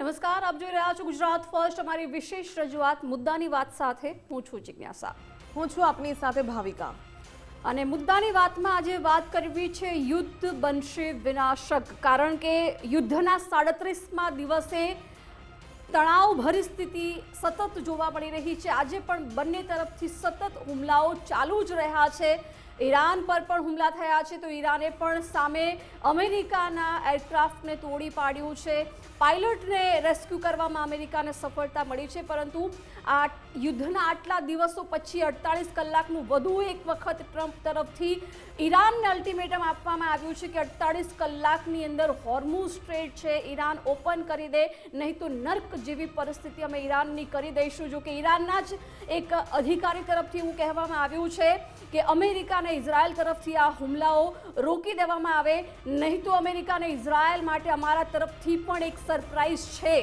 નમસ્કાર, આપ જોઈ રહ્યા છો ગુજરાત ફર્સ્ટ. અમારી વિશેષ રજૂઆત મુદ્દાની વાત સાથે હું છું જિજ્ઞાસા. હું છું આપની સાથે ભાવિકા. અને મુદ્દાની વાતમાં આજે વાત કરવી છે યુદ્ધ બનશે વિનાશક. કારણ કે યુદ્ધના 37મા દિવસે તણાવભરી સ્થિતિ સતત જોવા મળી રહી છે. આજે પણ બંને તરફથી સતત હુમલાઓ ચાલુ જ રહ્યા છે. ઈરાન પર પણ હુમલા થયા છે તો ઈરાને પણ સામે અમેરિકાના એરક્રાફ્ટને તોડી પાડ્યું છે. પાયલટને રેસ્ક્યુ કરવામાં અમેરિકાને સફળતા મળી છે. પરંતુ આ યુદ્ધના આટલા દિવસો પછી 48 કલાકનું વધુ એક વખત ટ્રમ્પ તરફથી ઈરાનને અલ્ટિમેટમ આપવામાં આવ્યું છે કે 48 કલાકની અંદર હોર્મુઝ સ્ટ્રેટ છે ઈરાન ઓપન કરી દે, નહીં તો નર્ક જેવી પરિસ્થિતિ અમે ઈરાનની કરી દઈશું. જો કે ઈરાનના જ એક અધિકારી તરફથી એવું કહેવામાં આવ્યું છે કે અમેરિકા અને ઇઝરાયલ તરફથી આ હુમલાઓ રોકી દેવામાં આવે, નહીં તો અમેરિકા અને ઇઝરાયલ માટે અમારા તરફથી પણ એક સરપ્રાઈઝ છે.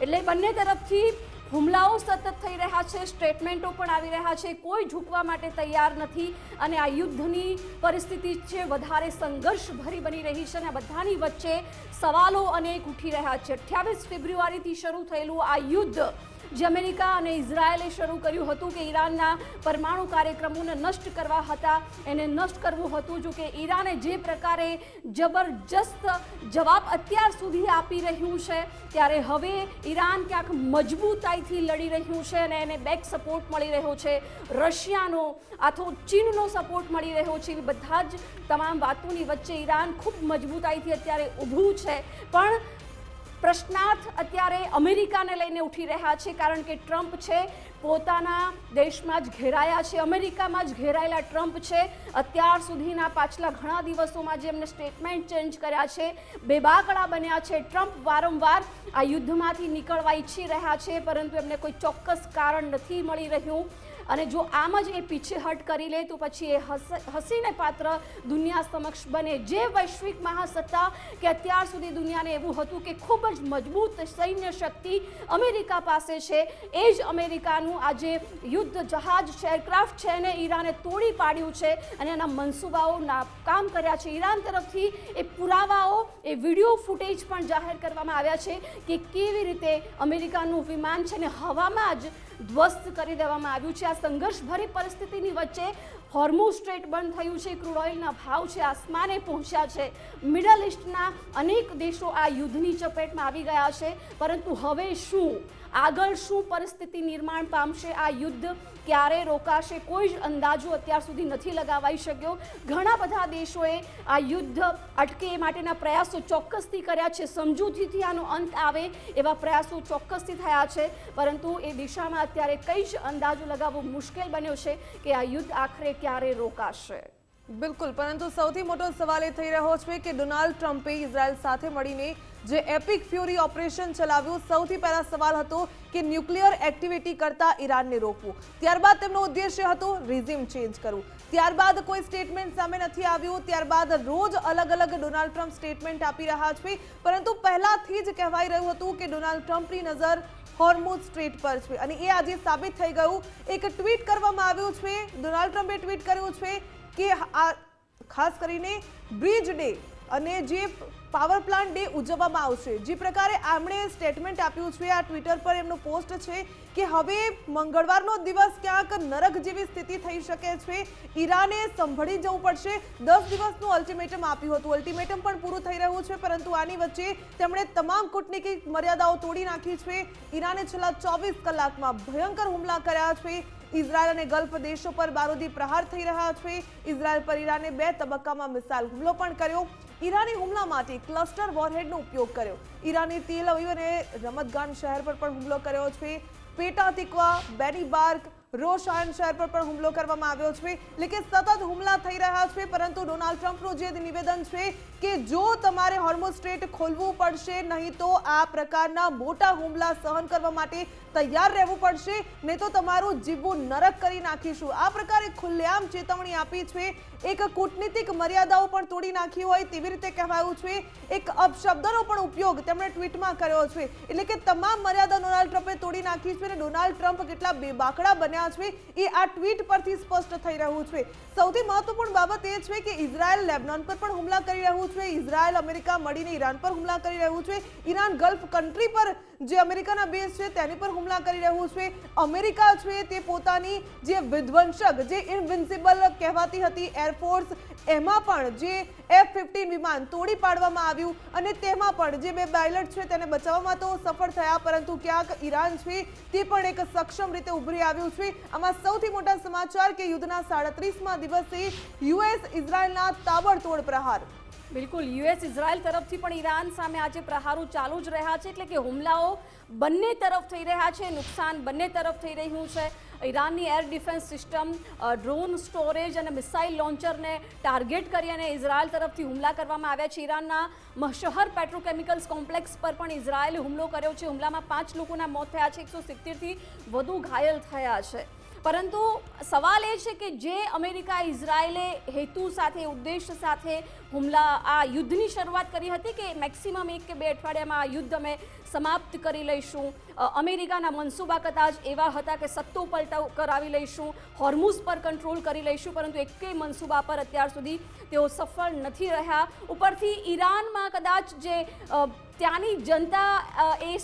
એટલે બંને તરફથી હુમલાઓ સતત થઈ રહ્યા છે, સ્ટેટમેન્ટો પણ આવી રહ્યા છે. કોઈ ઝૂકવા માટે તૈયાર નથી અને આ યુદ્ધની પરિસ્થિતિ છે વધારે સંઘર્ષભરી બની રહી છે. અને બધાની વચ્ચે સવાલો અનેક ઉઠી રહ્યા છે. 28 ફેબ્રુઆરીથી શરૂ થયેલું આ યુદ્ધ જે અમેરિકા અને ઇઝરાયલે શરૂ કર્યું હતું કે ઈરાનના પરમાણુ કાર્યક્રમોને નષ્ટ કરવા હતા, એને નષ્ટ કરવું હતું. જો કે ઈરાને જે પ્રકારે જબરજસ્ત જવાબ અત્યાર સુધી આપી રહ્યું છે, ત્યારે હવે ઈરાન ક્યાંક મજબૂતાઈથી લડી રહ્યું છે અને એને બેક સપોર્ટ મળી રહ્યો છે. રશિયાનો અથવા ચીનનો સપોર્ટ મળી રહ્યો છે. એવી બધા જ તમામ વાતોની વચ્ચે ઈરાન ખૂબ મજબૂતાઈથી અત્યારે ઊભું છે. પણ પ્રશ્નાર્થ અત્યારે અમેરિકાને લઈને ઉઠી રહ્યા છે. કારણ કે ટ્રમ્પ છે પોતાના દેશમાં જ ઘેરાયા છે, અમેરિકામાં જ ઘેરાયેલા ટ્રમ્પ છે. અત્યાર સુધીના પાછલા ઘણા દિવસોમાં જે એમને સ્ટેટમેન્ટ ચેન્જ કર્યા છે, બેબાકડા બન્યા છે. ટ્રમ્પ વારંવાર આ યુદ્ધમાંથી નીકળવા ઈચ્છી રહ્યા છે, પરંતુ એમને કોઈ ચોક્કસ કારણ નથી મળી રહ્યું. અને જો આમ જ એ પીછેહટ કરી લે તો પછી એ હસીને પાત્ર દુનિયા સમક્ષ બને. જે વૈશ્વિક મહાસત્તા કે અત્યાર સુધી દુનિયાને એવું હતું કે ખૂબ જ મજબૂત સૈન્ય શક્તિ અમેરિકા પાસે છે, એ જ અમેરિકાનું આજે યુદ્ધ જહાજ છે, એરક્રાફ્ટ છે, એને ઈરાને તોડી પાડ્યું છે અને એના મનસૂબાઓ નાકામ કર્યા છે. ઈરાન તરફથી એ પુરાવાઓ, એ વિડીયો ફૂટેજ પણ જાહેર કરવામાં આવ્યા છે કે કેવી રીતે અમેરિકાનું વિમાન છે ને હવામાં જ ધ્વસ્ત કરી દેવામાં આવ્યું છે. આ સંઘર્ષભરી પરિસ્થિતિની વચ્ચે હોર્મુઝ સ્ટ્રેટ બંધ થયું છે, ક્રૂડ ઓઇલના ભાવ છે આસમાને પહોંચ્યા છે. મિડલ ઇસ્ટના અનેક દેશો આ યુદ્ધની ચપેટમાં આવી ગયા છે. પરંતુ હવે શું આગળ, શું પરિસ્થિતિ નિર્માણ પામશે, આ યુદ્ધ ક્યારે રોકાશે, કોઈ જ અંદાજો અત્યાર સુધી નથી લગાવાઈ શક્યો. ઘણા બધા દેશોએ આ યુદ્ધ અટકે એ માટેના પ્રયાસો ચોક્કસથી કર્યા છે. સમજૂતીથી આનો અંત આવે એવા પ્રયાસો ચોક્કસથી થયા છે. પરંતુ એ દિશામાં અત્યારે કંઈ જ અંદાજો લગાવવો મુશ્કેલ બન્યો છે કે આ યુદ્ધ આખરે ક્યારે રોકાશે. બિલકુલ, પરંતુ સૌથી મોટો સવાલ એ થઈ રહ્યો છે કે ડોનાલ્ડ ટ્રમ્પે ઇઝરાયલ સાથે મળીને જે એપિક ફ્યુરી ઓપરેશન ચલાવ્યું, સૌથી પહેલા સવાલ હતો કે ન્યુક્લિયર એક્ટિવિટી કરતા ઈરાનને રોકવું. ત્યારબાદ તેમનો ઉદ્દેશ્ય હતો રિઝિમ ચેન્જ કરવું. ત્યારબાદ કોઈ સ્ટેટમેન્ટ સામે નથી આવ્યું. ત્યારબાદ રોજ અલગ અલગ ડોનાલ્ડ ટ્રમ્પ સ્ટેટમેન્ટ આપી રહ્યા છે. પરંતુ પહેલાથી જ કહેવાઈ રહ્યું હતું કે ડોનાલ્ડ ટ્રમ્પની નજર હોર્મુઝ સ્ટ્રેટ પર છે અને એ આજે સાબિત થઈ ગયું. એક ટ્વીટ કરવામાં આવ્યું છે, ડોનાલ્ડ ટ્રમ્પે ટ્વીટ કર્યું છે કે આ ખાસ કરીને બ્રિજ ડે અને જે પાવર પ્લાન્ટ ડે ઉજવવામાં આવશે. જે પ્રકારે આમણે સ્ટેટમેન્ટ આપ્યું છે, આ ટ્વિટર પર એમનો પોસ્ટ છે કે હવે મંગળવારનો દિવસ ક્યાંક નરક જેવી સ્થિતિ થઈ શકે છે. ઈરાને સંભળી જવું પડશે. 10 દિવસનું અલ્ટિમેટમ આપ્યું હતું, અલ્ટિમેટમ પણ પૂરું થઈ રહ્યું છે. પરંતુ આની વચ્ચે તેમણે તમામ કૂટનીતિક મર્યાદાઓ તોડી નાખી છે. ઈરાને છેલ્લા 24 કલાકમાં ભયંકર હુમલા કર્યા છે. ઇઝરાયલ અને ગલ્ફ દેશો પર બારૂદી પ્રહાર થઈ રહ્યા છે. ઇઝરાયલ પર ઈરાને 2 તબક્કામાં મિસાઇલ હુમલો પણ કર્યો. ઈરાની હુમલા માટે ક્લસ્ટર વોરહેડનો ઉપયોગ કર્યો. ઈરાને તેલ અવીવ અને રમતગાન શહેર પર પણ હુમલો કર્યો છે. પેટા તિકવા, બેની બાર્ક, રોશાયન શહેર પર પણ હુમલો કરવામાં આવ્યો છે. એટલે કે સતત હુમલા થઈ રહ્યા છે. પરંતુ ડોનાલ્ડ ટ્રમ્પનું જે નિવેદન છે કે જો તમારે હોર્મુઝ સ્ટ્રેટ ખોલવું પડશે, નહીં તો આ પ્રકારના મોટા હુમલા સહન કરવા માટે તૈયાર રહેવું પડશે, નહીં તો તમારું જીવવું નરક કરી નાખીશું. આ પ્રકારે ખુલ્લેઆમ ચેતવણી આપી છે. એક કૂટનીતિક મર્યાદાઓ પણ તોડી નાખી હોય તેવી રીતે કહેવાયું છે. એક અપશબ્દનો પણ ઉપયોગ તેમણે ટ્વીટમાં કર્યો છે. એટલે કે તમામ મર્યાદા ડોનાલ્ડ ટ્રમ્પે તોડી નાખી છે અને ડોનાલ્ડ ટ્રમ્પ કેટલા બેબાકડા બન્યા છે એ આ ટ્વીટ પરથી સ્પષ્ટ થઈ રહ્યું છે. સૌથી મહત્વપૂર્ણ બાબત એ છે કે ઇઝરાયલ લેબનાન પર પણ હુમલા કરી રહ્યું રહ્યું છે, ઇઝરાયલ અમેરિકા મળીને ઈરાન પર હુમલા કરી રહ્યું છે, ઈરાન ગલ્ફ કન્ટ્રી પર જે અમેરિકાના બેઝ છે તેની પર હુમલા કરી રહ્યું છે, અમેરિકા છે તે પોતાની જે વિધ્વંસક જે ઇનવિન્સિબલ કહેવાતી હતી એરફોર્સ એમાં પણ જે F-15 વિમાન તોડી પાડવામાં આવ્યું અને તેમાં પણ જે બે પાયલટ છે તેને બચાવવામાં તો સફળ થયા, પરંતુ ક્યાંક ઈરાન છે તે પણ એક સક્ષમ રીતે ઉભરી આવ્યું છે। આમાં સૌથી મોટા સમાચાર કે યુદ્ધના 37મા દિવસે યુએસ ઇઝરાયલના તાબડતોડ પ્રહાર। બિલકુલ, યુએસ ઇઝરાયલ તરફથી પણ ઈરાન સામે આજે પ્રહારો ચાલુ જ રહ્યા છે, એટલે કે હુમલાઓ બંને તરફ થઈ રહ્યા છે, નુકસાન બંને તરફ થઈ રહ્યું છે। ઈરાનની air defence system, drone storage અને મિસાઇલ લોન્ચરને ટાર્ગેટ કરી અને ઇઝરાયલ તરફથી હુમલા કરવામાં આવ્યા છે। ઈરાનના મશહર પેટ્રોકેમિકલ્સ કોમ્પ્લેક્સ પર પણ ઇઝરાયલે હુમલો કર્યો છે। હુમલામાં 5 લોકોના મોત થયા છે, 170થી વધુ ઘાયલ થયા છે। પરંતુ સવાલ એ છે કે જે અમેરિકા ઇઝરાયલે હેતુ સાથે, ઉદ્દેશ સાથે આ યુદ્ધની શરૂઆત કરી હતી કે મેક્સિમમ 1 કે 2 અઠવાડિયામાં આ યુદ્ધ અમે સમાપ્ત કરી લઈશું, અમેરિકાના મનસૂબા કદાચ એવા હતા કે સત્તો પલટાવ કરાવી લઈશું, હોર્મુઝ પર કંટ્રોલ કરી લઈશું, પરંતુ એકેય મનસૂબા પર અત્યાર સુધી તેઓ સફળ નથી રહ્યા। ઉપરથી ઈરાનમાં કદાચ જે ત્યાંની જનતા એ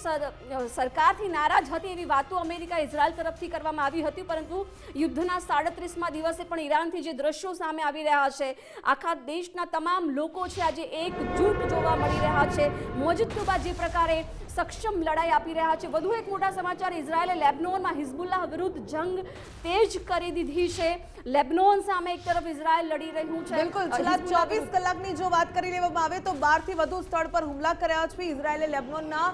સરકારથી નારાજ હતી એવી વાતો અમેરિકા ઇઝરાયલ તરફથી કરવામાં આવી હતી, પરંતુ યુદ્ધના 37મા દિવસે પણ ઈરાનથી જે દ્રશ્યો સામે આવી રહ્યા છે, આખા દેશના તમામ લોકો છે આજે એકજૂટ જોવા મળી રહ્યા છે। મોજતુબા જે પ્રકારે સક્ષમ લડાઈ આપી રહ્યા છે। વધુ એક મોટા સમાચાર, ઇઝરાયલે લેબનોનમાં હિઝબુલ્લાહ વિરુદ્ધ જંગ તેજ કરી દીધી છે। લેબનોન સામે એક તરફ ઇઝરાયલ લડી રહ્યું છે। બિલકુલ, છેલ્લા 24 કલાકની જો વાત કરી લેવામાં આવે તો 12 થી વધુ સ્થળ પર હુમલા કર્યા છે। ઇઝરાયલે લેબનોનના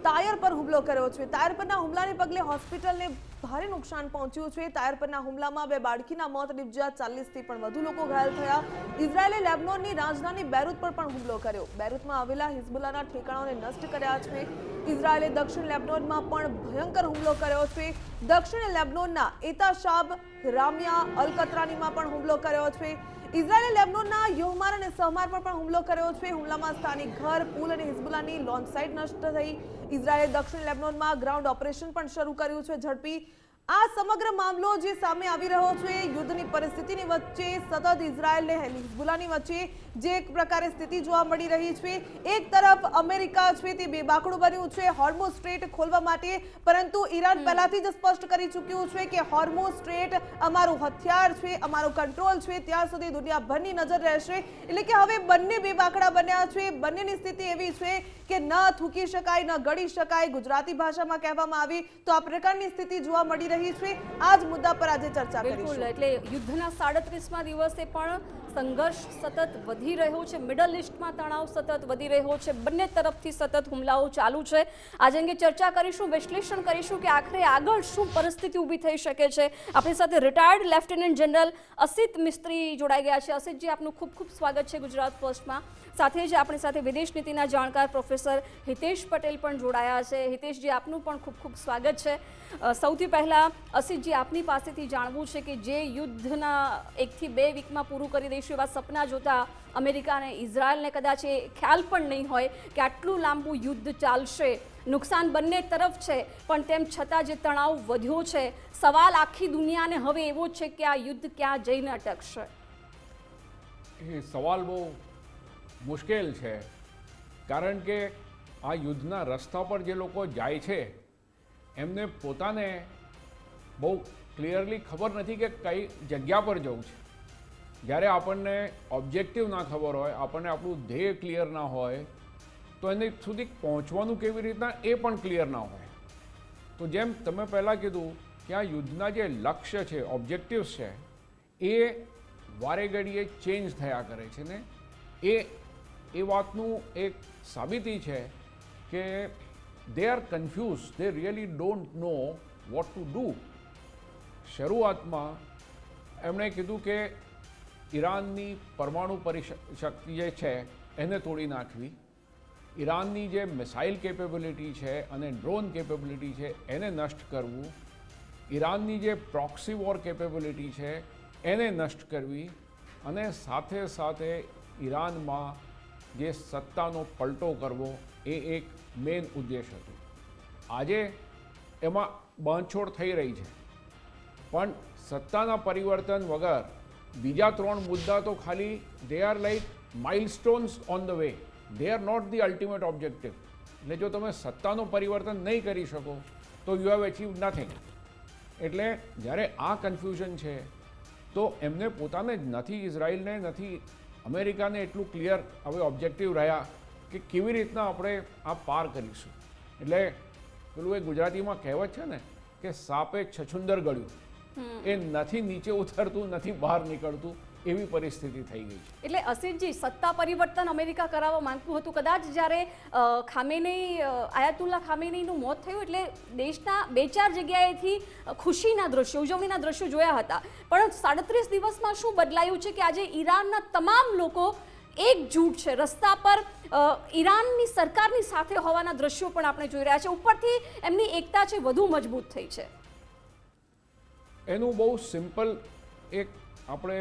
ટાયર પર હુમલો કર્યો છે। ટાયર પરના હુમલાને પગલે હોસ્પિટલને ભારે નુકસાન પહોંચ્યું છે। ટાયર પરના હુમલામાં 2 બાળકીના મોત નિપજ્યા, 40થી પણ વધુ લોકો ઘાયલ થયા। ઇઝરાયલે લેબનોનની રાજધાની બેરુત પર પણ હુમલો કર્યો। બેરુતમાં આવેલા હિઝબુલ્લાહના ઠેકાણાઓને નષ્ટ કર્યા છે। ઇઝરાયલે દક્ષિણ લેબનોનમાં પણ ભયંકર હુમલો કર્યો છે। દક્ષિણ લેબનોનના એતાશાબ, રામિયા, અલ-કતરાનીમાં પણ હુમલો કર્યો છે। ઇઝરાયલે લેબનોનના યોહમાર અને સહમાર પર પણ હુમલો કર્યો છે। હુમલામાં સ્થાનિક ઘર, પુલ અને હિઝબુલ્લાહની લોન્ચ સાઇટ નષ્ટ થઈ। ઇઝરાયલે દક્ષિણ લેબનોનમાં ગ્રાઉન્ડ ઓપરેશન પણ શરૂ કર્યું છે ઝડપી। આ સમગ્ર મામલો જે સામે આવી રહ્યો છે, યુદ્ધની પરિસ્થિતિની વચ્ચે સતત ઇઝરાયલ અને હિઝબુલ્લાહની વચ્ચે જે એક પ્રકારે સ્થિતિ જોવા મળી રહી છે, એક તરફ અમેરિકા છે તે બેબાકડું બન્યું છે હોર્મુઝ સ્ટ્રેટ ખોલવા માટે, પરંતુ ઈરાન પહેલાથી જ સ્પષ્ટ કરી ચૂક્યું છે કે હોર્મુઝ સ્ટ્રેટ અમારું હથિયાર છે, અમારો કંટ્રોલ છે, ત્યાં સુધી દુનિયાભરની નજર રહેશે। એટલે કે હવે બંને બેબાકડા બન્યા છે। બંનેની સ્થિતિ એવી છે કે ન થૂકી શકાય, ન ગળી શકાય, ગુજરાતી ભાષામાં કહેવામાં આવી તો આ પ્રકારની સ્થિતિ જોવા મળી રહી છે। આ જ મુદ્દા પર આજે ચર્ચા કરીશું। એટલે યુદ્ધના 37મા દિવસે પણ સંઘર્ષ સતત વધી રહ્યો છે, મિડલ ઇસ્ટમાં તણાવ સતત વધી રહ્યો છે, બંને તરફથી સતત હુમલાઓ ચાલુ છે। આજે અંગે ચર્ચા કરીશું, વિશ્લેષણ કરીશું કે આખરે આગળ શું પરિસ્થિતિ ઊભી થઈ શકે છે। આપણી સાથે રિટાયર્ડ લેફ્ટનન્ટ જનરલ અસિત મિસ્ત્રી જોડાઈ ગયા છે। અસિતજી, આપનું ખૂબ ખૂબ સ્વાગત છે ગુજરાત ફર્સ્ટમાં। સાથે જ આપણી સાથે વિદેશ નીતિના જાણકાર પ્રોફેસર હિતેશ પટેલ પણ જોડાયા છે। હિતેશજી, આપનું પણ ખૂબ ખૂબ સ્વાગત છે। સૌથી પહેલાં અસિતજી, આપની પાસેથી જાણવું છે કે જે યુદ્ધના 1 થી 2 વીકમાં પૂરું કરી દઈશું એવા સપના જોતા અમેરિકા અને ઇઝરાયલને કદાચ એ ખ્યાલ પણ નહીં હોય કે આટલું લાંબુ યુદ્ધ ચાલશે, નુકસાન બંને તરફ છે, પણ તેમ છતાં જે તણાવ વધ્યો છે, સવાલ આખી દુનિયાને હવે એવો છે કે આ યુદ્ધ ક્યાં જઈને અટકશે? એ સવાલ બહુ મુશ્કેલ છે, કારણ કે આ યુદ્ધના રસ્તા પર જે લોકો જાય છે એમને પોતાને બહુ ક્લિયરલી ખબર નથી કે કઈ જગ્યા પર જવું છે। જ્યારે આપણને ઓબ્જેક્ટિવ ના ખબર હોય, આપણને આપણું ધ્યેય ક્લિયર ના હોય, તો એને સુધી પહોંચવાનું કેવી રીતના એ પણ ક્લિયર ના હોય। તો જેમ તમે પહેલાં કીધું કે આ યુદ્ધના જે લક્ષ્ય છે, ઓબ્જેક્ટિવ્સ છે, એ વારે ઘડીએ ચેન્જ થયા કરે છે ને એ વાતનું એક સાબિતી છે કે they are confuse, they really don't know what to do. શરૂઆતમાં એમણે કીધું કે ઈરાનની પરમાણુ શક્તિ જે છે એને તોડી નાખવી, ઈરાનની જે મિસાઇલ કેપેબિલિટી છે અને ડ્રોન કેપેબિલિટી છે એને નષ્ટ કરવું, ઈરાનની જે પ્રોક્સી વોર કેપેબિલિટી છે એને નષ્ટ કરવી, અને સાથે સાથે ઈરાનમાં જે સત્તાનો પલટો કરવો, એ એક મેઇન ઉદ્દેશ હતું। આજે એમાં બાંધછોડ થઈ રહી છે, પણ સત્તાના પરિવર્તન વગર બીજા 3 મુદ્દા તો ખાલી they are like milestones on the way, they are not the ultimate objective. એટલે જો તમે સત્તાનું પરિવર્તન નહીં કરી શકો તો યુ હેવ અચીવ નથિંગ. એટલે જ્યારે આ કન્ફ્યુઝન છે તો એમને પોતાને જ નથી, ઇઝરાયલને નથી અમેરિકાને એટલું ક્લિયર હવે ઓબ્જેક્ટિવ રહ્યા કે કેવી રીતના આપણે આ પાર કરીશું. એટલે પેલું એ ગુજરાતીમાં કહેવત છે ને કે સાપે છછુંદર ગળ્યું, એ નથી નીચે ઉતરતું, નથી બહાર નીકળતું, એવી પરિસ્થિતિ થઈ ગઈ છે. એટલે અસીરજી, સત્તા પરિવર્તન અમેરિકા કરાવવા માંગતું હતું. કદાચ જ્યારે આયાતુલ્લા ખામેનીનું મોત થયું એટલે દેશના 2-4 જગ્યાએથી ખુશીના દ્રશ્યો, ઉજવણીના દ્રશ્યો જોયા હતા. પણ 37 દિવસમાં શું બદલાયું છે કે આજે ઈરાનના તમામ લોકો એકજૂટ છે, રસ્તા પર ઈરાનની સરકારની સાથે હોવાના દ્રશ્યો પણ આપણે જોઈ રહ્યા છે. ઉપરથી એમની એકતા છે વધુ મજબૂત થઈ છે. એનું બહુ સિમ્પલ એક આપણે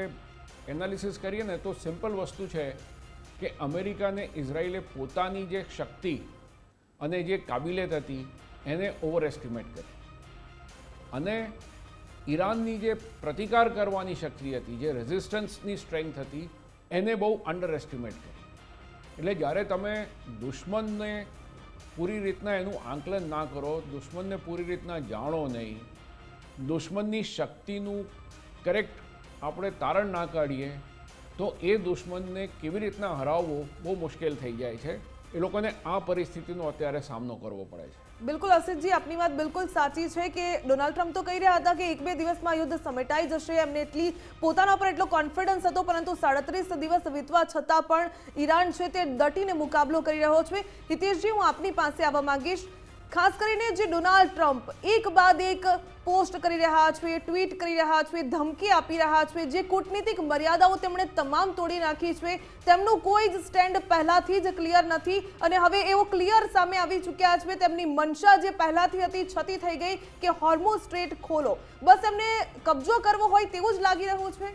એનાલિસિસ કરીએ ને તો સિમ્પલ વસ્તુ છે કે અમેરિકાને ઇઝરાયલે પોતાની જે શક્તિ અને જે કાબિલિયત હતી એને ઓવર એસ્ટિમેટ કરી, અને ઈરાનની જે પ્રતિકાર કરવાની શક્તિ હતી, જે રેઝિસ્ટન્સની સ્ટ્રેન્થ હતી, એને બહુ અંડર એસ્ટિમેટ કરી. એટલે જ્યારે તમે દુશ્મનને પૂરી રીતના એનું આંકલન ના કરો, દુશ્મનને પૂરી રીતના જાણો નહીં, દુશ્મનની શક્તિનું કરેક્ટ આપણે તારણ ના કાઢીએ તો એ દુશ્મનને કેવી રીતના હરાવવો બહુ મુશ્કેલ થઈ જાય છે. એ લોકોને આ પરિસ્થિતિનો અત્યારે સામનો કરવો પડે છે. બિલકુલ અસિતજી, આપની વાત બિલકુલ સાચી છે કે ડોનાલ્ડ ટ્રમ્પ તો કહી રહ્યા હતા કે 1-2 દિવસમાં યુદ્ધ સમેટાઈ જશે, એમને એટલી પોતાના પર એટલો કોન્ફિડન્સ હતો, પરંતુ 37 દિવસ વીતવા છતાં પણ ઈરાન છે તે ડટીને મુકાબલો કરી રહ્યો છે. હિતેશજી, હું આપની પાસે આવવા માંગીશ. ખાસ કરીને જે ડોનાલ્ડ ટ્રમ્પ એક બાદ એક પોસ્ટ કરી રહ્યા છે, ટ્વીટ કરી રહ્યા છે, ધમકી આપી રહ્યા છે, જે કૂટનીતિક મર્યાદાઓ તેમણે તમામ તોડી નાખી છે, તેમનું કોઈ જ સ્ટેન્ડ પહેલાથી જ ક્લિયર નથી, અને હવે એવો ક્લિયર સામે આવી ચૂક્યા છે. તેમની મનસા જે પહેલાથી હતી છતી થઈ ગઈ કે હોર્મુઝ સ્ટ્રેટ ખોલો, બસ એમને કબજો કરવો હોય તેવું જ લાગી રહ્યું છે.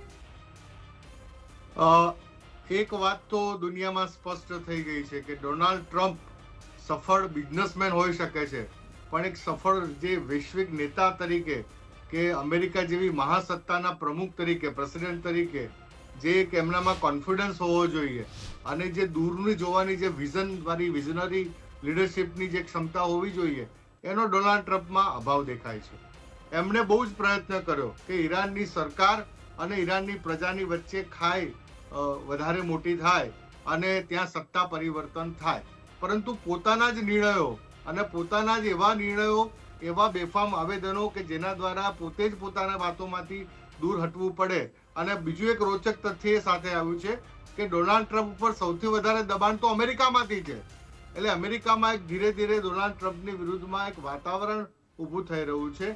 એક વાત તો દુનિયામાં સ્પષ્ટ થઈ ગઈ છે કે ડોનાલ્ડ ટ્રમ્પ સફળ બિઝનેસમેન હોઈ શકે છે, પણ એક સફળ જે વૈશ્વિક નેતા તરીકે કે અમેરિકા જેવી મહાસત્તાના પ્રમુખ તરીકે, પ્રેસિડેન્ટ તરીકે જે એક એમનામાં કોન્ફિડન્સ હોવો જોઈએ અને જે દૂરની જોવાની જે વિઝનરી લીડરશિપની જે ક્ષમતા હોવી જોઈએ, એનો ડોનાલ્ડ ટ્રમ્પમાં અભાવ દેખાય છે. એમણે બહુ જ પ્રયત્ન કર્યો કે ઈરાનની સરકાર અને ઈરાનની પ્રજાની વચ્ચે ખાઈ વધારે મોટી થાય અને ત્યાં સત્તા પરિવર્તન થાય, પરંતુ પોતાના જ નિર્ણયો અને પોતાના જ એવા નિર્ણયો, એવા બેફામ આવેદનો કે જેના દ્વારા પોતે જ પોતાના વાતોમાંથી દૂર હટવું પડે. અને બીજું એક રોચક તથ્ય એ સાથે આવ્યું છે કે ડોનાલ્ડ ટ્રમ્પ ઉપર સૌથી વધારે દબાણ તો અમેરિકામાંથી છે. એટલે અમેરિકામાં એક ધીરે ધીરે ડોનાલ્ડ ટ્રમ્પની વિરુદ્ધમાં એક વાતાવરણ ઊભું થઈ રહ્યું છે.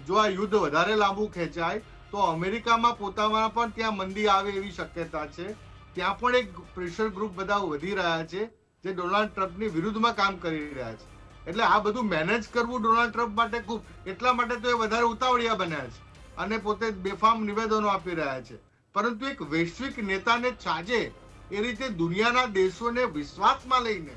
જો આ યુદ્ધ વધારે લાંબુ ખેંચાય તો અમેરિકામાં પોતામાં પણ ત્યાં મંદી આવે એવી શક્યતા છે. ત્યાં પણ એક પ્રેશર ગ્રુપ બધા વધી રહ્યા છે જે ડોનાલ્ડ ટ્રમ્પની વિરુદ્ધમાં કામ કરી રહ્યા છે. એટલે આ બધું મેનેજ કરવું ડોનાલ્ડ ટ્રમ્પ માટે ખૂબ, એટલા માટે તો એ વધારે ઉતાવળિયા બન્યા છે અને પોતે બેફામ નિવેદનો આપી રહ્યા છે. પરંતુ એક વૈશ્વિક નેતાને ચાજે એ રીતે દુનિયાના દેશોને વિશ્વાસમાં લઈને,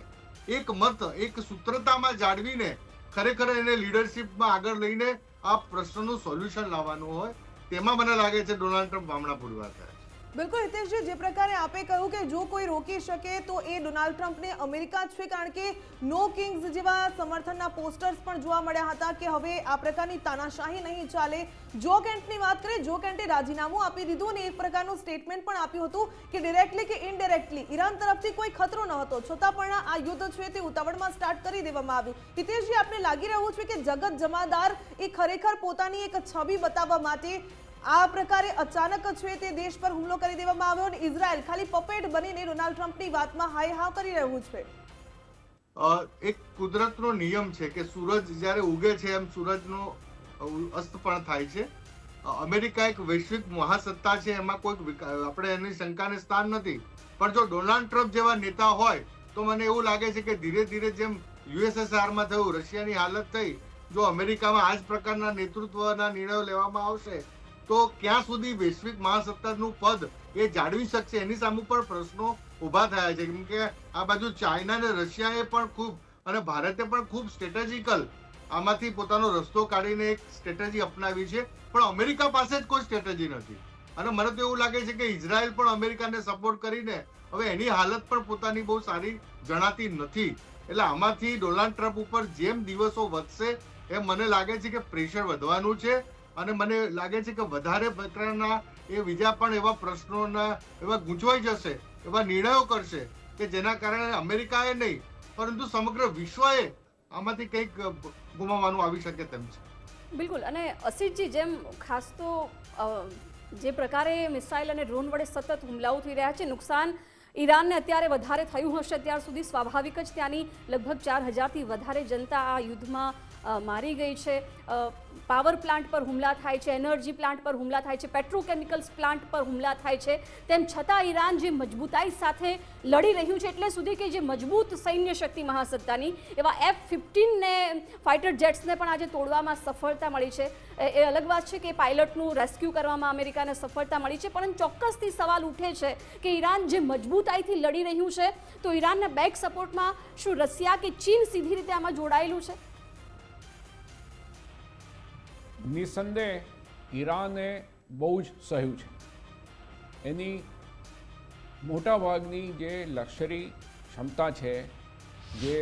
એક મત, એક સૂત્રતામાં જાળવીને ખરેખર એને લીડરશિપમાં આગળ લઈને આ પ્રશ્નનું સોલ્યુશન લાવવાનું હોય, તેમાં મને લાગે છે ડોનાલ્ડ ટ્રમ્પ વામણા પુરવાર થયા. બિલકુલ હિતેશજી, જે પ્રકારે આપે કહ્યું કે જો કોઈ રોકી શકે તો એ ડોનાલ્ડ ટ્રમ્પને અમેરિકા છે, કારણ કે નો કિંગ્સ જેવા સમર્થનના પોસ્ટર્સ પણ જોવા મળ્યા હતા કે હવે આ પ્રકારની તાનાશાહી નહીં ચાલે. જો કેન્ટની વાત કરીએ, જો કેન્ટે રાજીનામું આપી દીધું અને એક પ્રકારનું સ્ટેટમેન્ટ પણ આપ્યું હતું કે ડિરેક્ટલી કે ઇનડાયરેક્ટલી ઈરાન તરફથી કોઈ ખતરો ન હતો, છતાં પણ આ યુદ્ધ છે તે ઉતાવળમાં સ્ટાર્ટ કરી દેવામાં આવ્યું. હિતેશજી, આપને લાગી રહ્યું છે કે જગત જમાદાર એ ખરેખર પોતાની એક છબી બતાવવા માટે આ પ્રકારે અચાનક છે તે દેશ પર હુમલો કરી દેવામાં આવ્યો અને ઇઝરાયલ ખાલી પપેટ બનીને ડોનાલ્ડ ટ્રમ્પની વાતમાં હાય હા કરી રહ્યું છે? એક કુદરતનો નિયમ છે કે સૂરજ જ્યારે ઉગે છે એમ સૂરજનો અસ્ત પણ થાય છે. અમેરિકા એક વૈશ્વિક મહાસત્તા છે, એમાં કોઈ આપણે એની શંકાને સ્થાન નથી. પણ જો ડોનાલ્ડ ટ્રમ્પ જેવા નેતા હોય તો મને એવું લાગે છે કે ધીરે ધીરે જેમ યુએસએસઆરમાં થયું, રશિયાની હાલત થઈ, જો અમેરિકામાં આ જ પ્રકારના નેતૃત્વના નિર્ણયો લેવામાં આવશે તો ક્યાં સુધી વૈશ્વિક મહાસત્તાનું પદ એ જાળવી શકશે, એની સામે પણ પ્રશ્નો ઊભા થયા છે. કેમ કે આ બાજુ ચાઇના અને રશિયાએ પણ ખૂબ અને ભારતે પણ ખૂબ સ્ટ્રેટેજિકલ આમાંથી પોતાનો રસ્તો કાઢીને એક સ્ટ્રેટેજી અપનાવી છે, પણ અમેરિકા પાસે જ કોઈ સ્ટ્રેટેજી નથી. અને મને તો એવું લાગે છે કે ઇઝરાયલ પણ અમેરિકાને સપોર્ટ કરીને હવે એની હાલત પણ પોતાની બહુ સારી જણાતી નથી. એટલે આમાંથી ડોનાલ્ડ ટ્રમ્પ ઉપર જેમ દિવસો વધશે એમ મને લાગે છે કે પ્રેશર વધવાનું છે અને મને લાગે છે કે વધારે પ્રકારના એ બીજા પણ એવા પ્રશ્નોના એવા ગૂંચવાઈ જશે, એવા નિર્ણયો કરશે કે જેના કારણે અમેરિકાએ નહીં પરંતુ સમગ્ર વિશ્વએ આમાંથી કંઈક ગુમાવવાનું આવી શકે તેમ છે. બિલકુલ. અને અસિતજી, જેમ ખાસ તો જે પ્રકારે મિસાઇલ અને ડ્રોન વડે સતત હુમલાઓ થઈ રહ્યા છે, નુકસાન ઈરાનને અત્યારે વધારે થયું હશે અત્યાર સુધી. સ્વાભાવિક જ ત્યાંની લગભગ 4000થી વધારે જનતા આ યુદ્ધમાં મારી ગઈ છે. પાવર પ્લાન્ટ પર હુમલા થાય છે, એનર્જી પ્લાન્ટ પર હુમલા થાય છે, પેટ્રોકેમિકલ્સ પ્લાન્ટ પર હુમલા થાય છે. તેમ છતાં ઈરાન જે મજબૂતાઈ સાથે લડી રહ્યું છે, એટલે સુધી કે જે મજબૂત સૈન્ય શક્તિ મહાસત્તાની એવા F-15 ને ફાઇટર જેટ્સને પણ આજે તોડવામાં સફળતા મળી છે. એ અલગ વાત છે કે પાયલટનું રેસ્ક્યુ કરવામાં અમેરિકાને સફળતા મળી છે, પરંતુ ચોક્કસથી સવાલ ઉઠે છે કે ઈરાન જે મજબૂતાઈથી લડી રહ્યું છે, તો ઈરાનના બેક સપોર્ટમાં શું રશિયા કે ચીન સીધી રીતે આમાં જોડાયેલું છે? નિસંદેહ ઈરાને બહુ જ સહ્યું છે. એની મોટાભાગની જે લશ્કરી ક્ષમતા છે, જે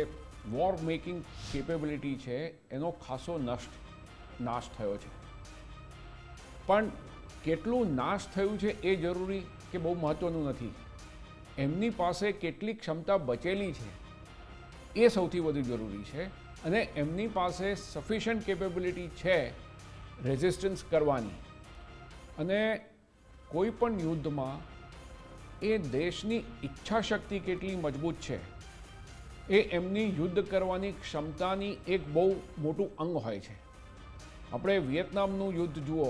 વોર મેકિંગ કેપેબિલિટી છે, એનો ખાસો નાશ થયો છે. પણ કેટલું નાશ થયું છે એ જરૂરી કે બહુ મહત્ત્વનું નથી. એમની પાસે કેટલી ક્ષમતા બચેલી છે એ સૌથી વધુ જરૂરી છે. અને એમની પાસે સફિશિયન્ટ કેપેબિલિટી છે રેઝિસ્ટન્સ કરવાની. અને કોઈ પણ યુદ્ધમાં એ દેશની ઈચ્છા શક્તિ કેટલી મજબૂત છે એ એમની યુદ્ધ કરવાની ક્ષમતાની એક બહુ મોટું અંગ હોય છે. આપણે વિયેતનામનું યુદ્ધ જુઓ.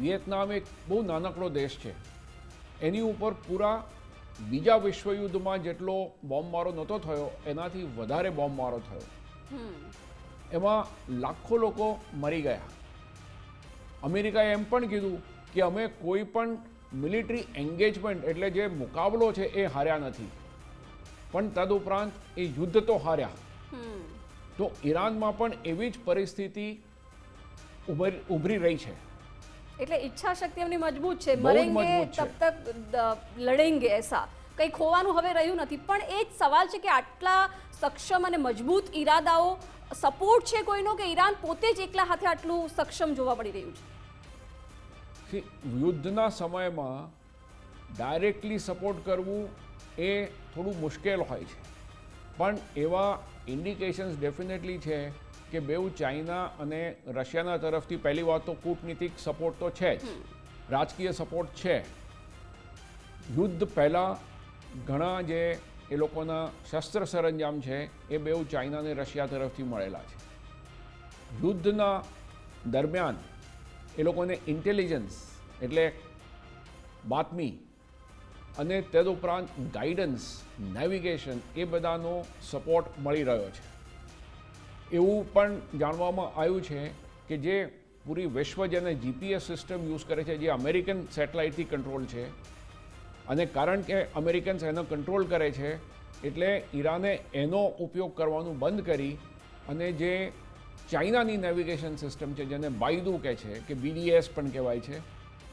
વિયેતનામ એક બહુ નાનકડો દેશ છે. એની ઉપર પૂરા બીજા વિશ્વયુદ્ધમાં જેટલો બોમ્બમારો નહોતો થયો એનાથી વધારે બોમ્બમારો થયો. એમાં લાખો લોકો મરી ગયા. અમેરિકાએ એમ પણ કીધું કે અમે કોઈ પણ મિલિટરી એન્ગેજમેન્ટ એટલે જે મુકાબલો છે એ હાર્યા નથી, પણ તદુપરાંત એ યુદ્ધ તો હાર્યા. તો ઈરાનમાં પણ એવી જ પરિસ્થિતિ ઉભરી રહી છે. એટલે ઈચ્છા શક્તિ એમની મજબૂત છે. બહુ જ મરેંગે મજબૂત છે. તબ તક લડેંગે એસા કંઈ ખોવાનું હવે રહ્યું નથી. પણ એ જ સવાલ છે કે આટલા સક્ષમ અને મજબૂત ઈરાદાઓ, સપોર્ટ છે કોઈનો, કે ઈરાન પોતે જ એકલા હાથે આટલું સક્ષમ જોવા મળી રહ્યું છે? યુદ્ધના સમયમાં ડાયરેક્ટલી સપોર્ટ કરવું એ થોડું મુશ્કેલ હોય છે. પણ એવા ઇન્ડિકેશન્સ ડેફિનેટલી છે કે બેઉ ચાઇના અને રશિયાના તરફથી પહેલી વાત તો કૂટનીતિક સપોર્ટ તો છે જ, રાજકીય સપોર્ટ છે. યુદ્ધ પહેલાં ઘણા જે એ લોકોના શસ્ત્ર સરંજામ છે એ બેઉ ચાઇના અને રશિયા તરફથી મળેલા છે. યુદ્ધના દરમિયાન એ લોકોને ઇન્ટેલિજન્સ એટલે બાતમી અને તદુપરાંત ગાઈડન્સ, નેવિગેશન એ બધાનો સપોર્ટ મળી રહ્યો છે. એવું પણ જાણવામાં આવ્યું છે કે જે પૂરી વિશ્વ જેને જીપીએસ સિસ્ટમ યુઝ કરે છે, જે અમેરિકન સેટેલાઇટથી કંટ્રોલ છે, અને કારણ કે અમેરિકન્સ એનો કંટ્રોલ કરે છે એટલે ઈરાને એનો ઉપયોગ કરવાનું બંધ કરી અને જે ચાઇનાની નેવિગેશન સિસ્ટમ છે, જેને બાયદુ કહે છે કે BDS પણ કહેવાય છે,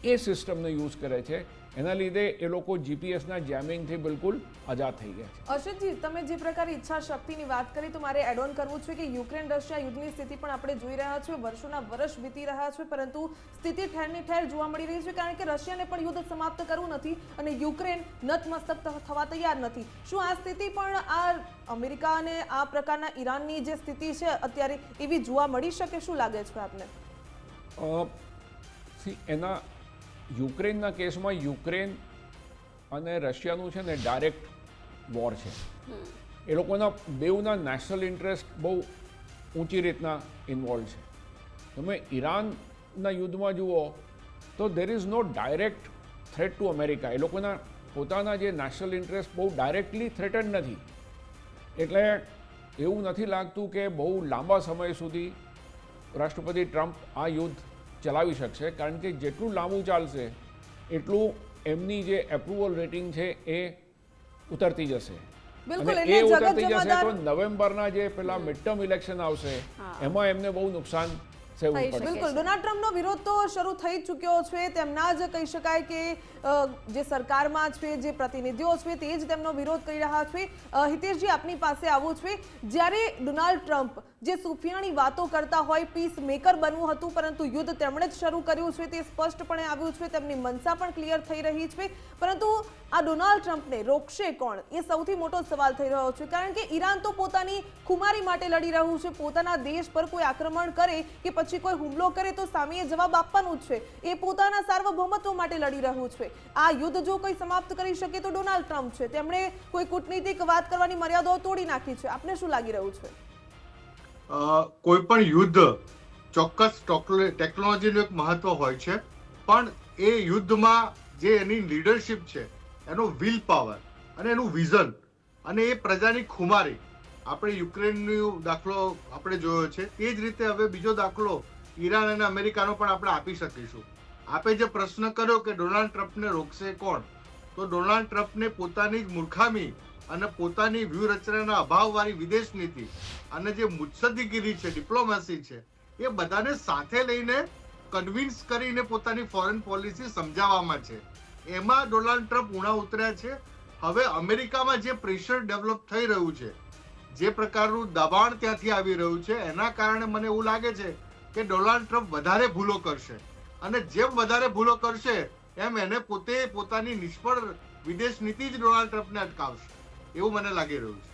એ સિસ્ટમને યુઝ કરે છે. એના લીધે એ લોકો જીપીએસના જેમિંગથી બિલકુલ આઝાદ થઈ ગયા છે. અર્ષદજી, તમે જે પ્રકારે ઈચ્છા શક્તિની વાત કરી તો મારે એડ ઓન કરવું છે કે યુક્રેન રશિયા યુદ્ધની સ્થિતિ પણ આપણે જોઈ રહ્યા છીએ. વર્ષોના વર્ષ વીતી રહ્યા છે, પરંતુ સ્થિતિ ઠેરની ઠેર જોવા મળી રહી છે, કારણ કે રશિયાને પણ યુદ્ધ સમાપ્ત કરવું નથી અને યુક્રેન નતમસ્તક થવા તૈયાર નથી. શું આ સ્થિતિ પણ આ અમેરિકા અને આ પ્રકારના ઈરાનની જે સ્થિતિ છે અત્યારે એવી જોવા મળી શકે? શું લાગે છે આપને? એના યુક્રેનના કેસમાં યુક્રેન અને રશિયાનું છે ને ડાયરેક્ટ વોર છે. એ લોકોના બેઉના નેશનલ ઇન્ટરેસ્ટ બહુ ઊંચી રીતના ઇન્વોલ્વ છે. તમે ઈરાનના યુદ્ધમાં જુઓ તો there is no direct threat to America. એ લોકોના પોતાના જે નેશનલ ઇન્ટરેસ્ટ બહુ ડાયરેક્ટલી થ્રેટન નથી. એટલે એવું નથી લાગતું કે બહુ લાંબા સમય સુધી રાષ્ટ્રપતિ ટ્રમ્પ આ યુદ્ધ ચલાવી શકશે, કારણ કે જેટલું લાંબુ ચાલશે એટલું એમની જે એપ્રુવલ રેટિંગ છે એ ઉતરતી જશે. અને એ ઉતરતી જશે તો નવેમ્બરના જે પેલા મિડ ટર્મ ઇલેક્શન આવશે એમાં એમને બહુ નુકસાન સહેવું થઈ શકે. પડશે. બિલકુલ ડોનાલ્ડ ટ્રમ્પનો વિરોધ તો શરૂ થઈ જ ચૂક્યો છે. તેમના જ કહી શકાય કે જે સરકારમાં છે, જે પ્રતિનિધિઓ છે, તે જ તેમનો વિરોધ કરી રહ્યા છે. હિતેશજી, આપની પાસે આવું છે. જ્યારે ડોનાલ્ડ ટ્રમ્પ જે સુફિયાણી વાતો કરતા હોય, પીસ મેકર બનવું હતું, પરંતુ યુદ્ધ તેમણે જ શરૂ કર્યું છે, તે સ્પષ્ટપણે આવ્યું છે. તેમની મનસા પણ ક્લિયર થઈ રહી છે. પરંતુ આ ડોનાલ્ડ ટ્રમ્પને રોકશે કોણ, એ સૌથી મોટો સવાલ થઈ રહ્યો છે. કારણ કે ઈરાન તો પોતાની ખુમારી માટે લડી રહ્યું છે. પોતાના દેશ પર કોઈ આક્રમણ કરે કે પછી કોઈ હુમલો કરે તો સામે જવાબ આપવાનું જ છે. એ પોતાના સાર્વભૌમત્વ માટે લડી રહ્યું છે. આ યુદ્ધ જો કોઈ સમાપ્ત કરી શકે તો ડોનાલ્ડ ટ્રમ્પ છે. તેમણે કોઈ કૂટનીતિક વાત કરવાની મર્યાદાઓ તોડી નાખી છે. આપને શું લાગી રહ્યું છે? કોઈ પણ યુદ્ધ ચોક્કસ ટેકનોલોજીનું એક મહત્વ હોય છે, પણ એ યુદ્ધમાં જે એની લીડરશિપ છે, એનો વિલ પાવર અને એનું વિઝન અને એ પ્રજાની ખુમારી, આપણે યુક્રેનનો દાખલો આપણે જોયો છે, તે જ રીતે હવે બીજો દાખલો ઈરાન અને અમેરિકાનો પણ આપણે આપી શકીશું. આપે જે પ્રશ્ન કર્યો કે ડોનાલ્ડ ટ્રમ્પને રોકશે કોણ, તો ડોનાલ્ડ ટ્રમ્પને પોતાની જ મૂર્ખામી અને પોતાની વ્યૂહરચનાના અભાવવાળી વિદેશ નીતિ અને જે મુત્સદ્દીગીરી છે, ડિપ્લોમેસી છે, એ બધાને સાથે લઈને કન્વિન્સ કરીને પોતાની ફોરેન પોલિસી સમજાવવામાં છે. એમાં ડોનાલ્ડ ટ્રમ્પ ઉણા ઉતર્યા છે. હવે અમેરિકામાં જે પ્રેશર ડેવલપ થઈ રહ્યું છે, જે પ્રકારનું દબાણ ત્યાંથી આવી રહ્યું છે, એના કારણે મને એવું લાગે છે કે ડોનાલ્ડ ટ્રમ્પ વધારે ભૂલો કરશે અને જેમ વધારે ભૂલો કરશે એમ એને પોતે પોતાની નિષ્ફળ વિદેશ નીતિ જ ડોનાલ્ડ ટ્રમ્પને અટકાવશે એવું મને લાગી રહ્યું છે.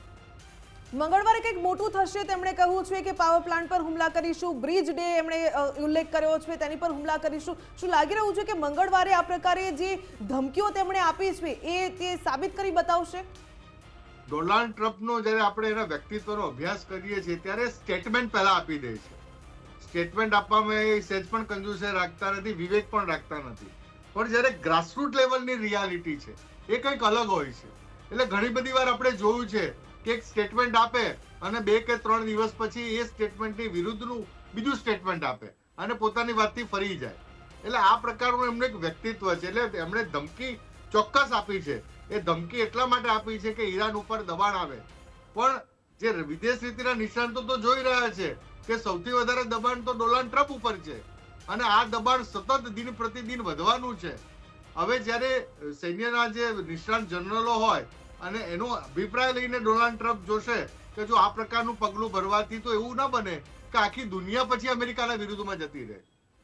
મંગળવારે કંઈક મોટું થશે. તેમણે કહ્યું છે કે પાવર પ્લાન્ટ પર હુમલા કરીશું, બ્રિજ ડે એમણે ઉલ્લેખ કર્યો છે, તેની પર હુમલા કરીશું. શું લાગી રહ્યું છે કે મંગળવારે આ પ્રકારે જે ધમકીઓ તેમણે આપી છે એ તે સાબિત કરી બતાવશે? ડોનાલ્ડ ટ્રમ્પનો જ્યારે આપણે એના વ્યક્તિત્વનો અભ્યાસ કરીએ છીએ ત્યારે સ્ટેટમેન્ટ પહેલા આપી દે છે. સ્ટેટમેન્ટ આપવામાં એ સહેજ પણ કંજૂસે રાખતા નથી, વિવેક પણ રાખતા નથી. પણ જ્યારે ગ્રાસરૂટ લેવલની રિયાલિટી છે એ કંઈક અલગ હોય છે. એટલે ઘણી બધી વાર આપણે જોયું છે કે એક સ્ટેટમેન્ટ આપે અને 2 કે 3 દિવસ પછી એ સ્ટેટમેન્ટની વિરુદ્ધનું બીજું સ્ટેટમેન્ટ આપે અને પોતાની વાતથી ફરી જાય. એટલે આ પ્રકારનું એમનું એક વ્યક્તિત્વ છે. એટલે એમણે ધમકી ચોક્કસ આપી છે. એ ધમકી એટલા માટે આપી છે કે ઈરાન ઉપર દબાણ આવે. પણ જે વિદેશ નીતિના નિષ્ણાતો તો જોઈ રહ્યા છે કે સૌથી વધારે દબાણ તો ડોનાલ્ડ ટ્રમ્પ ઉપર છે અને આ દબાણ સતત દિન પ્રતિદિન વધવાનું છે. હવે જ્યારે સૈન્યના જે નિષ્ણાત જનરલો હોય અને એનો અભિપ્રાય લઈને ડોનાલ્ડ ટ્રમ્પ જોશે કે જો આ પ્રકારનું પગલું ભરવાથી તો એવું ના બને કે આખી દુનિયા પછી અમેરિકાના વિરુદ્ધમાં જતી રહે.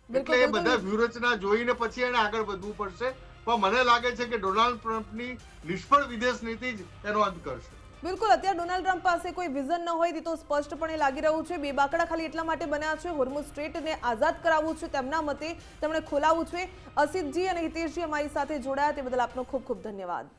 એટલે એ બધા વ્યૂહરચના જોઈને પછી એને આગળ વધવું પડશે. પણ મને લાગે છે કે ડોનાલ્ડ ટ્રમ્પની નિષ્ફળ વિદેશ નીતિ જ એનો અંત કરશે. બિલકુલ, અત્યારે ડોનાલ્ડ ટ્રમ્પ પાસે કોઈ વિઝન ન હોય તે તો સ્પષ્ટપણે લાગી રહ્યું છે. બે બાકડા ખાલી એટલા માટે બન્યા છે, હોર્મુઝ સ્ટ્રેટને આઝાદ કરાવવું છે તેમના મતે, તેમણે ખોલાવવું છે. અસિતજી અને હિતેશજી અમારી સાથે જોડાયા તે બદલ આપનો ખૂબ ખૂબ ધન્યવાદ.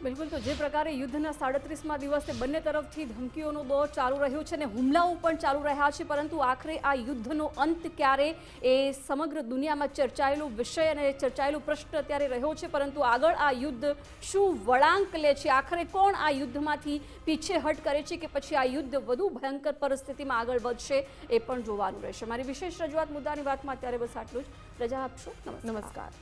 બિલકુલ, તો જે પ્રકારે યુદ્ધના 37મા દિવસે બંને તરફથી ધમકીઓનો દોર ચાલુ રહ્યો છે અને હુમલાઓ પણ ચાલુ રહ્યા છે, પરંતુ આખરે આ યુદ્ધનો અંત ક્યારે એ સમગ્ર દુનિયામાં ચર્ચાયેલો વિષય અને ચર્ચાયેલો પ્રશ્ન અત્યારે રહ્યો છે. પરંતુ આગળ આ યુદ્ધ શું વળાંક લે છે, આખરે કોણ આ યુદ્ધમાંથી પીછેહટ કરે છે કે પછી આ યુદ્ધ વધુ ભયંકર પરિસ્થિતિમાં આગળ વધશે, એ પણ જોવાનું રહેશે. મારી વિશેષ રજૂઆત મુદ્દાની વાતમાં અત્યારે બસ આટલું જ. રજા આપશો. નમસ્કાર.